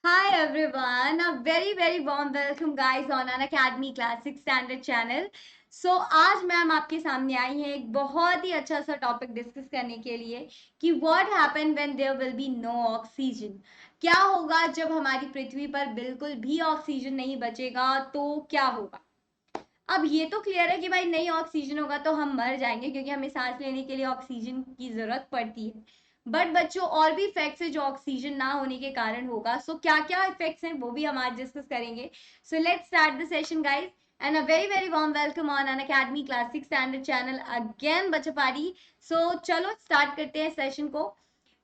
Hi everyone, a very warm welcome guys on an Academy Classic Standard channel. So आज ma'am आपके सामने आई है एक बहुत ही अच्छा सा टॉपिक डिस्कस करने के लिए कि what happen when there will be no oxygen. क्या होगा जब हमारी पृथ्वी पर बिल्कुल भी ऑक्सीजन नहीं बचेगा तो क्या होगा। अब ये तो क्लियर है कि भाई नहीं ऑक्सीजन होगा तो हम मर जाएंगे क्योंकि हमें सांस लेने के लिए ऑक्सीजन की जरूरत पड़ती है। बट बच्चों और भी इफेक्ट्स है जो ऑक्सीजन ना होने के कारण होगा। सो क्या क्या इफेक्ट्स हैं वो भी हम आज डिस्कस करेंगे। So let's start the session guys and a very warm welcome on N Academy classic standard channel again बच्चोपारी। सो चलो स्टार्ट करते हैं सेशन को।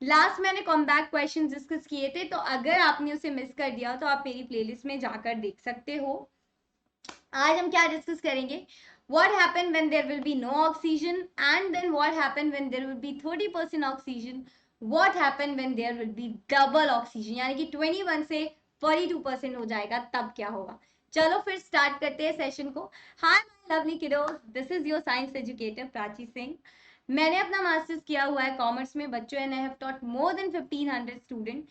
लास्ट मैंने कॉम्बैक क्वेश्चन डिस्कस किए थे, तो अगर आपने उसे मिस कर दिया तो आप मेरी प्लेलिस्ट में जाकर देख सकते हो। आज हम क्या डिस्कस करेंगे, what happen when there will be no oxygen and then what happen when there will be 30% oxygen, what happen when there will be double oxygen यानी कि 21 से 42% हो जाएगा तब क्या होगा। चलो फिर स्टार्ट करते हैं सेशन को। Hi my lovely kiddos, this is your science educator Prachi Singh. मैंने अपना मास्टर्स किया हुआ है कॉमर्स में बच्चों and I have taught more than 1500 student.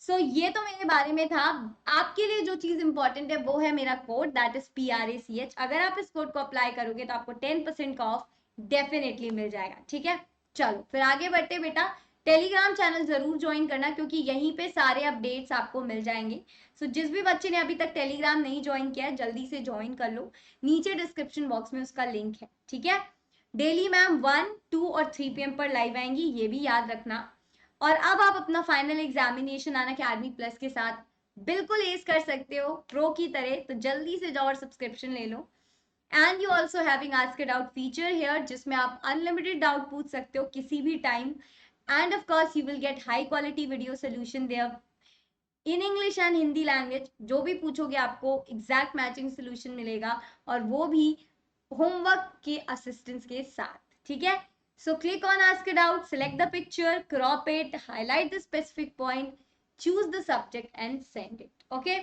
So ये तो मेरे बारे में था। आपके लिए जो चीज इंपॉर्टेंट है वो है मेरा कोड दैट इज PRACH। अगर आप इस कोड को अप्लाई करोगे तो आपको 10% का ऑफ डेफिनेटली मिल जाएगा। ठीक है, चलो फिर आगे बढ़ते बेटा। टेलीग्राम चैनल जरूर ज्वाइन करना क्योंकि यहीं पे सारे अपडेट्स आपको मिल जाएंगे। सो जिस भी बच्चे ने अभी तक टेलीग्राम नहीं ज्वाइन किया है जल्दी से ज्वाइन कर लो, नीचे डिस्क्रिप्शन बॉक्स में उसका लिंक है। ठीक है, डेली मैम 1, 2 और 3 PM पर लाइव आएंगी, ये भी याद रखना। और अब आप अपना फाइनल एग्जामिनेशन अन अकेडमी प्लस के साथ बिल्कुल एस कर सकते हो प्रो की तरह, तो जल्दी से जाओ और सब्सक्रिप्शन ले लो। And you also having ask a doubt feature here जिसमें आप अनलिमिटेड डाउट पूछ सकते हो किसी भी time. And of course you will get high quality video solution there in English and Hindi language. जो भी पूछोगे आपको एग्जैक्ट मैचिंग सोल्यूशन मिलेगा और वो भी होमवर्क के असिस्टेंस के साथ। ठीक है, so click on ask a doubt, select the picture, crop it, highlight the specific point, choose the subject and send it. Okay,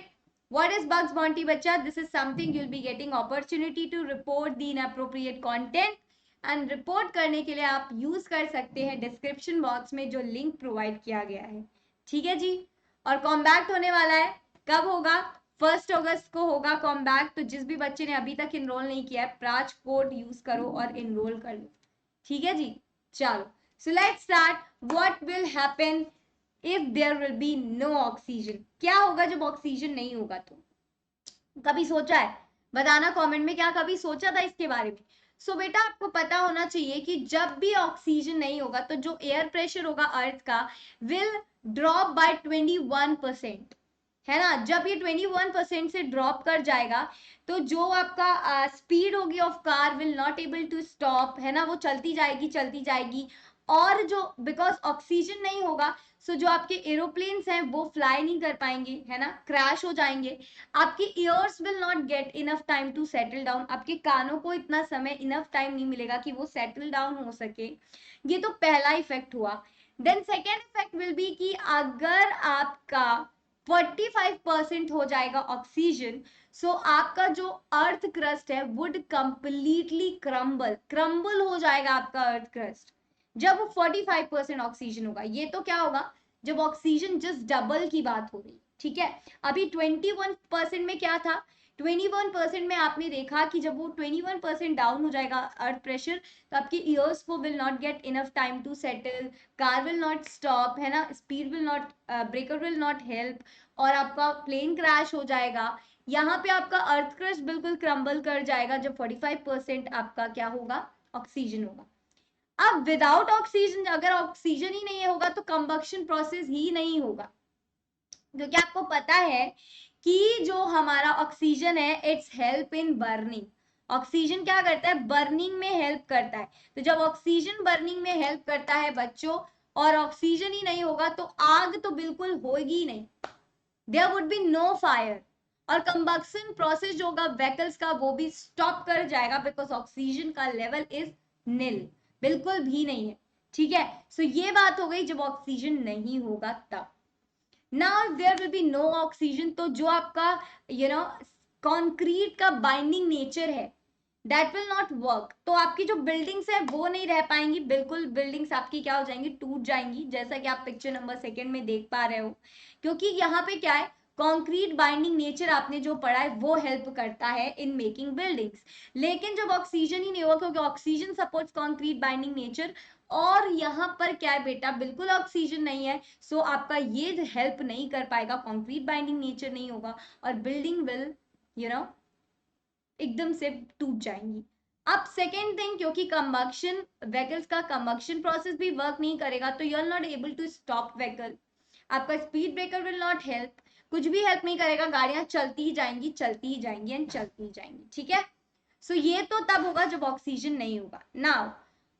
what is Bugs Bounty bacha? This is something you'll be getting opportunity to report the inappropriate content and report करने के लिए आप use कर सकते हैं description box में जो link provide किया गया है। ठीक है जी, और कॉम्बैक्ट होने वाला है, कब होगा? 1 अगस्त को होगा कॉम्बैक्ट। तो जिस भी बच्चे ने अभी तक इनरोल नहीं किया है प्राच कोड यूज करो और इनरोल कर लो। ठीक है जी, चलो so let's start. What will happen if there will be no oxygen? क्या होगा जब ऑक्सीजन नहीं होगा? तो कभी सोचा है? बताना कमेंट में, क्या कभी सोचा था इसके बारे में? सो बेटा आपको पता होना चाहिए कि जब भी ऑक्सीजन नहीं होगा तो जो एयर प्रेशर होगा अर्थ का विल ड्रॉप बाय 21%, है ना। जब ये 21% से ड्रॉप कर जाएगा तो जो आपका स्पीड होगी of car will not able to stop, है ना, वो चलती जाएगी चलती जाएगी। और जो बिकॉज ऑक्सीजन नहीं होगा सो जो आपके एरोप्लेन्स हैं वो फ्लाई नहीं कर पाएंगे, है ना, क्रैश हो जाएंगे। आपके ears will not get enough time to settle down, आपके कानों को इतना समय इनफ टाइम नहीं मिलेगा कि वो सेटल डाउन हो सके। ये तो पहला इफेक्ट हुआ। Then second effect will be कि अगर आपका 45% हो जाएगा ऑक्सीजन सो आपका जो अर्थ क्रस्ट है वुड कंप्लीटली क्रम्बल हो जाएगा आपका अर्थ क्रस्ट जब वो 45% ऑक्सीजन होगा। ये तो क्या होगा जब ऑक्सीजन जस्ट डबल की बात हो रही। ठीक है, अभी 21% में क्या था? 21% में आपने देखा कि जब वो 21% डाउन हो जाएगा अर्थ प्रेशर तो आपके ईयर्स को will not get enough time to settle, car will not stop, है ना, speed will not, breaker will not help और आपका प्लेन क्रैश हो जाएगा। यहाँ पे आपका अर्थ क्रस्ट बिल्कुल क्रम्बल कर जाएगा जब 45% आपका क्या होगा? ऑक्सीजन होगा। अब विदाउट ऑक्सीजन, अगर ऑक्सीजन ही नहीं होगा तो कंबक्शन प्रोसेस ही नहीं होगा क्योंकि आपको पता है कि जो हमारा ऑक्सीजन है it's help in burning. Oxygen क्या करता है? बर्निंग में हेल्प करता है। तो जब ऑक्सीजन बर्निंग में हेल्प करता है बच्चों और ऑक्सीजन ही नहीं होगा तो आग तो बिल्कुल होगी ही नहीं, there would be no fire. और कंबक्शन प्रोसेस जो होगा व्हीकल्स का वो भी स्टॉप कर जाएगा बिकॉज ऑक्सीजन का लेवल इज नील, बिल्कुल भी नहीं है। ठीक है, सो ये बात हो गई जब ऑक्सीजन नहीं होगा तब। Now there will be no oxygen तो जो आपका कंक्रीट का बाइंडिंग नेचर है दैट विल नॉट वर्क। तो आपकी जो बिल्डिंग्स है वो नहीं रह पाएंगी, बिल्कुल बिल्डिंग्स आपकी क्या हो जाएंगी? टूट जाएंगी, जैसा कि आप पिक्चर नंबर 2 में देख पा रहे हो। क्योंकि यहाँ पे क्या है? कंक्रीट बाइंडिंग नेचर आपने जो पढ़ा है वो हेल्प करता है इन मेकिंग बिल्डिंग्स। लेकिन जब ऑक्सीजन ही नहीं होगा, क्योंकि oxygen supports concrete binding nature, और यहाँ पर क्या है बेटा, बिल्कुल ऑक्सीजन नहीं है, सो आपका ये हेल्प नहीं कर पाएगा, कंक्रीट बाइंडिंग नेचर नहीं होगा, और बिल्डिंग विल एकदम से टूट जाएंगी। अब सेकेंड थिंग, क्योंकि कंबक्शन व्हीकल्स का कंबक्शन प्रोसेस भी वर्क नहीं करेगा, तो you are not able to stop vehicle. आपका speed breaker will not help, कुछ भी हेल्प नहीं करेगा, गाड़ियां चलती ही जाएंगी, चलती ही जाएंगी एंड चलती ही जाएंगी। ठीक है, सो ये तो तब होगा जब ऑक्सीजन नहीं होगा। Now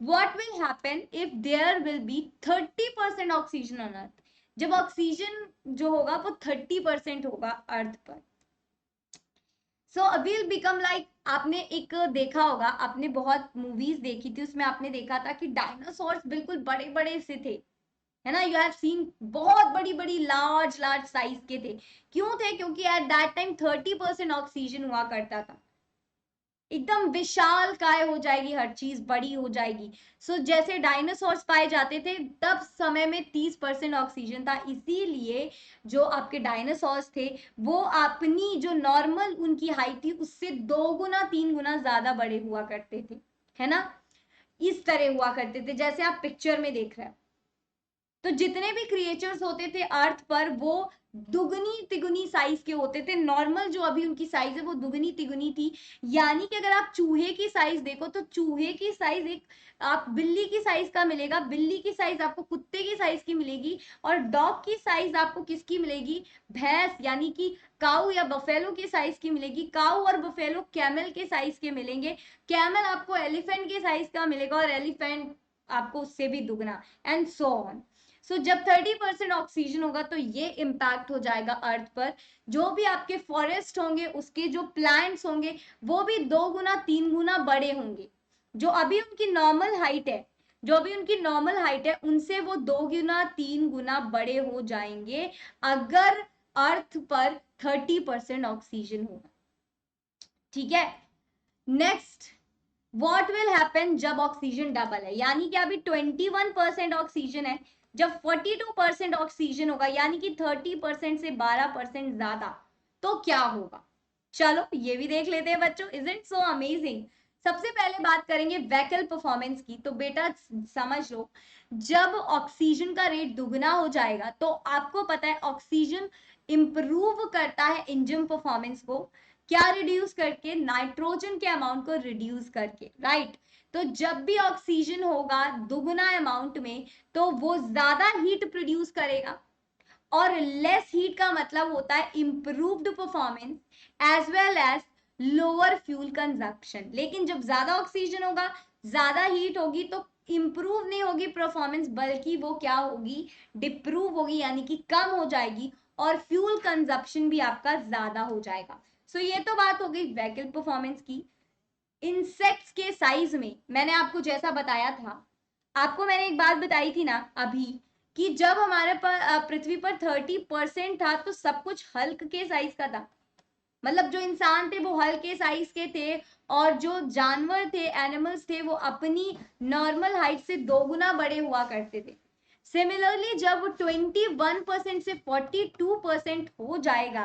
what will happen if there will be 30% oxygen on earth. जब ऑक्सीजन जो होगा वो 30% होगा अर्थ पर, सो विल बिकम लाइक, आपने एक देखा होगा, आपने बहुत मूवीज देखी थी, उसमें आपने देखा था कि डायनासोर्स बिल्कुल बड़े बड़े से थे, है ना, यू हैव सीन, बहुत बड़ी बड़ी लार्ज लार्ज साइज के थे। क्यों थे? क्योंकि एट दैट टाइम 30% ऑक्सीजन हुआ करता था। एकदम विशाल काय हो जाएगी, हर चीज बड़ी हो जाएगी। सो जैसे डायनासोर्स पाए जाते थे तब समय में 30% ऑक्सीजन था, इसीलिए जो आपके डायनासोर्स थे वो अपनी जो नॉर्मल उनकी हाइट थी उससे 2 गुना 3 गुना ज्यादा बड़े हुआ करते थे, है ना, इस तरह हुआ करते थे जैसे आप पिक्चर में देख रहे हैं। तो जितने भी क्रिएचर्स होते थे अर्थ पर वो दुगनी तिगुनी साइज के होते थे, नॉर्मल जो अभी उनकी साइज है वो दुगनी तिगुनी थी। यानी कि अगर आप चूहे की साइज देखो तो चूहे की साइज एक आप बिल्ली की साइज का मिलेगा, बिल्ली की साइज आपको कुत्ते की साइज की मिलेगी, और डॉग की साइज आपको किसकी मिलेगी, भैंस यानी कि काऊ या बफेलो की साइज की मिलेगी। काऊ और बफेलो कैमल के साइज के मिलेंगे, कैमल आपको एलिफेंट के साइज का मिलेगा, और एलिफेंट आपको उससे भी दुगना, एंड सो ऑन। सो जब 30% ऑक्सीजन होगा तो ये इम्पैक्ट हो जाएगा अर्थ पर। जो भी आपके फॉरेस्ट होंगे, उसके जो प्लांट्स होंगे वो भी 2 गुना 3 गुना बड़े होंगे। जो अभी उनकी नॉर्मल हाइट है, जो भी उनकी नॉर्मल हाइट है उनसे वो 2 गुना 3 गुना बड़े हो जाएंगे अगर अर्थ पर 30% ऑक्सीजन होगा। ठीक है, नेक्स्ट, व्हाट विल हैपन जब ऑक्सीजन डबल है, यानी कि अभी 21% ऑक्सीजन है, जब 42% ऑक्सीजन होगा यानी कि 30% से 12% ज्यादा, तो क्या होगा? चलो ये भी देख लेते हैं बच्चों, इज इट सो अमेजिंग। सबसे पहले बात करेंगे व्हीकल परफॉर्मेंस की। तो बेटा समझ लो, जब ऑक्सीजन का रेट दुगना हो जाएगा तो आपको पता है ऑक्सीजन इंप्रूव करता है इंजन परफॉर्मेंस को, क्या रिड्यूस करके, नाइट्रोजन के अमाउंट को रिड्यूस करके, राइट। तो जब भी ऑक्सीजन होगा दुगना अमाउंट में तो वो ज्यादा हीट प्रोड्यूस करेगा, और लेस हीट का मतलब होता है improved performance as well as lower fuel consumption. लेकिन जब ज्यादा ऑक्सीजन होगा, ज्यादा हीट होगी, तो इंप्रूव नहीं होगी परफॉर्मेंस, बल्कि वो क्या होगी, डिप्रूव होगी, यानी कि कम हो जाएगी, और फ्यूल कंजप्शन भी आपका ज्यादा हो जाएगा। सो ये तो बात हो गई व्हीकल परफॉर्मेंस की। इंसेक्ट्स के साइज में मैंने आपको जैसा बताया था, आपको मैंने एक बात बताई थी ना अभी, कि जब हमारे पर पृथ्वी पर 30% था तो सब कुछ हल्क के साइज का था, मतलब जो इंसान थे वो हल्के साइज के थे, और जो जानवर थे, एनिमल्स थे, वो अपनी नॉर्मल हाइट से 2 गुना बड़े हुआ करते थे। सिमिलरली जब 21% से 42% हो जाएगा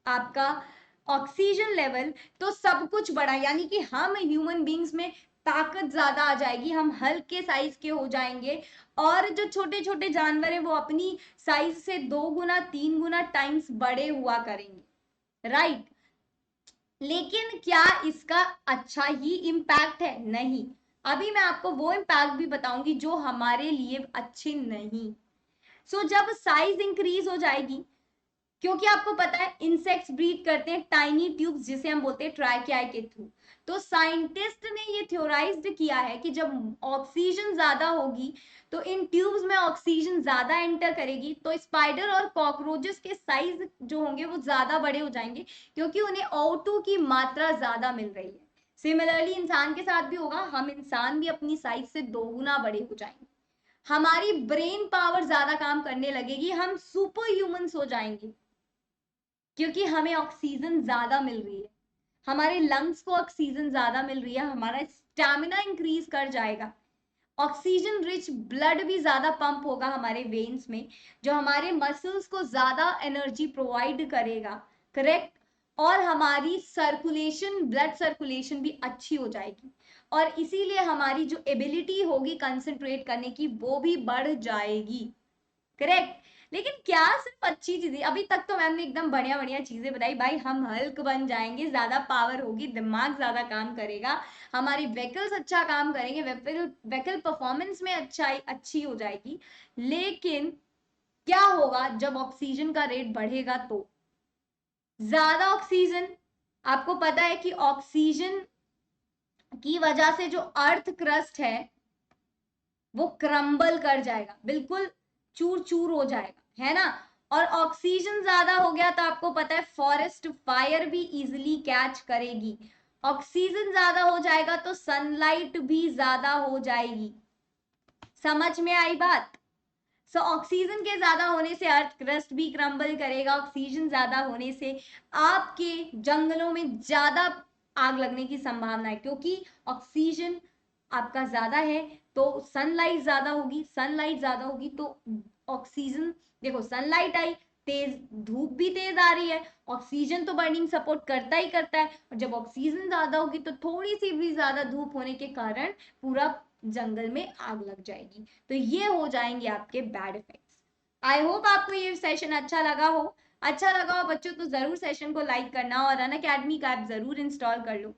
आपका ऑक्सीजन लेवल, तो सब कुछ बढ़ा, यानी कि हम ह्यूमन बींग्स में ताकत ज्यादा आ जाएगी, हम हल्के साइज के हो जाएंगे, और जो छोटे छोटे जानवर हैं वो अपनी साइज से 2 गुना 3 गुना टाइम्स बड़े हुआ करेंगे, राइट। लेकिन क्या इसका अच्छा ही इम्पैक्ट है? नहीं, अभी मैं आपको वो इम्पैक्ट भी बताऊंगी जो हमारे लिए अच्छे नहीं। सो जब साइज इंक्रीज हो जाएगी, क्योंकि आपको पता है इंसेक्ट्स ब्रीड करते हैं टाइनी ट्यूब्स जिसे हम बोलते हैं ट्राइकियाई के थ्रू। तो साइंटिस्ट ने ये थ्योराइज्ड किया है कि जब ऑक्सीजन ज्यादा होगी तो इन ट्यूब्स में ऑक्सीजन ज्यादा एंटर करेगी, तो स्पाइडर और कॉकरोचेस के साइज जो होंगे वो ज्यादा बड़े हो जाएंगे, क्योंकि उन्हें O2 की मात्रा ज्यादा मिल रही है। सिमिलरली इंसान के साथ भी होगा, हम इंसान भी अपनी साइज से 2 गुना बड़े हो जाएंगे, हमारी ब्रेन पावर ज्यादा काम करने लगेगी, हम सुपर ह्यूमंस हो जाएंगे, क्योंकि हमें ऑक्सीजन ज्यादा मिल रही है, हमारे लंग्स को ऑक्सीजन ज्यादा मिल रही है, हमारा स्टैमिना इंक्रीज कर जाएगा, ऑक्सीजन रिच ब्लड भी ज्यादा पंप होगा हमारे वेन्स में, जो हमारे मसल्स को ज्यादा एनर्जी प्रोवाइड करेगा, करेक्ट। और हमारी सर्कुलेशन, ब्लड सर्कुलेशन भी अच्छी हो जाएगी, और इसीलिए हमारी जो एबिलिटी होगी कंसंट्रेट करने की वो भी बढ़ जाएगी, करेक्ट। लेकिन क्या सिर्फ अच्छी चीजें, अभी तक तो मैम ने एकदम बढ़िया बढ़िया चीजें बताई भाई, हम हल्क बन जाएंगे, ज्यादा पावर होगी, दिमाग ज्यादा काम करेगा, हमारी व्हीकल्स अच्छा काम करेंगे, व्हीकल परफॉर्मेंस में अच्छी हो जाएगी। लेकिन क्या होगा जब ऑक्सीजन का रेट बढ़ेगा? तो ज्यादा ऑक्सीजन, आपको पता है कि ऑक्सीजन की वजह से जो अर्थ क्रस्ट है वो क्रम्बल कर जाएगा, बिल्कुल चूर चूर हो जाएगा, है ना। और ऑक्सीजन ज्यादा हो गया तो आपको पता है फॉरेस्ट फायर भी इजिली कैच करेगी। ऑक्सीजन ज्यादा हो जाएगा तो सनलाइट भी ज्यादा हो जाएगी। समझ में आई बात? सो ऑक्सीजन के ज्यादा होने से अर्थ क्रस्ट भी क्रम्बल करेगा, ऑक्सीजन ज्यादा होने से आपके जंगलों में ज्यादा आग लगने की संभावना है, क्योंकि ऑक्सीजन आपका ज्यादा है तो सनलाइट ज्यादा होगी, सनलाइट ज्यादा होगी तो ऑक्सीजन, देखो सनलाइट आई, तेज धूप भी तेज आ रही है, ऑक्सीजन तो बर्निंग सपोर्ट करता ही करता है, और जब ऑक्सीजन ज्यादा होगी तो थोड़ी सी भी ज्यादा धूप होने के कारण पूरा जंगल में आग लग जाएगी, तो ये हो जाएंगे आपके बैड इफेक्ट्स। आई होप आपको ये सेशन अच्छा लगा हो। अच्छा लगा हो बच्चों तो जरूर सेशन को लाइक करना, और अनअकैडमी का ऐप जरूर इंस्टॉल कर लो।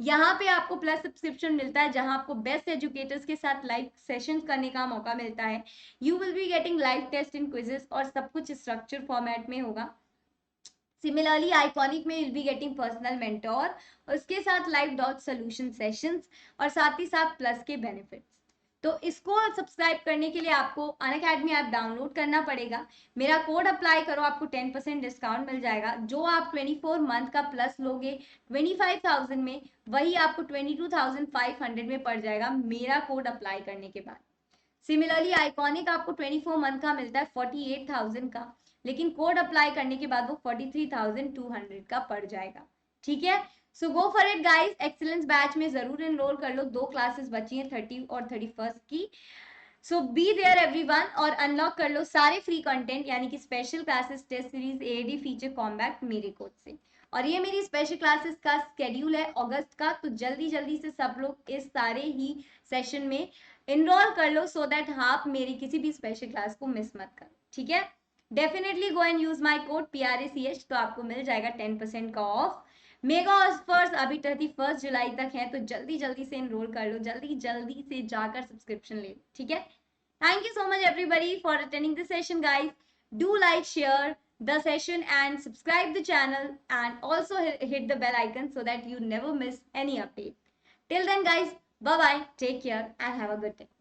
यहाँ पे आपको प्लस सब्सक्रिप्शन मिलता है, जहां आपको बेस्ट एजुकेटर्स के साथ लाइव सेशन करने का मौका मिलता है। You will be getting live test in quizzes, और सब कुछ स्ट्रक्चर फॉर्मेट में होगा। सिमिलरली आइकॉनिक में will be getting personal mentor, उसके साथ लाइव डॉट सोल्यूशन सेशंस, और साथ ही साथ प्लस के बेनिफिट्स। तो इसको सब्सक्राइब करने के लिए आपको अनअकैडमी ऐप डाउनलोड करना पड़ेगा। मेरा कोड अप्लाई करो, आपको 10% डिस्काउंट मिल जाएगा। जो आप 24 मंथ का प्लस लोगे 25,000 में, वही आपको 22,500 में पड़ जाएगा मेरा कोड अप्लाई करने के बाद। सिमिलरली आइकॉनिक आपको 24 मंथ का मिलता है 48,000 का, लेकिन कोड अप्लाई करने के बाद वो 43,200 का पड़ जाएगा, ठीक है। So go for it guys, excellence batch में जरूर एनरोल कर लो, 2 क्लासेस बची हैं 30 और 31 की। सो बी देयर एवरीवन, और अनलॉक कर लो सारे फ्री कंटेंट, यानी कि special classes, test series, AD feature, कॉम्बैक्ट मेरे कोड से। और ये मेरी स्पेशल क्लासेस का स्केड्यूल है अगस्त का, तो जल्दी जल्दी से सब लोग इस सारे ही सेशन में इनरोल कर लो, सो दैट आप मेरी किसी भी स्पेशल क्लास को मिस मत करो, ठीक है। Definitely go and use my code PRACH, तो आपको मिल जाएगा 10% का ऑफ। मेगा ऑफर्स अभी 31 जुलाई तक है, तो जल्दी जल्दी से इनरोल कर लो, जल्दी जल्दी से जाकर सब्सक्रिप्शन ले लो, ठीक है। Thank you so much everybody for attending this session, guys. Do like, share the session and subscribe the channel, and also hit the bell icon so that you never miss any update. Till then guys, bye bye, take care and have a good day.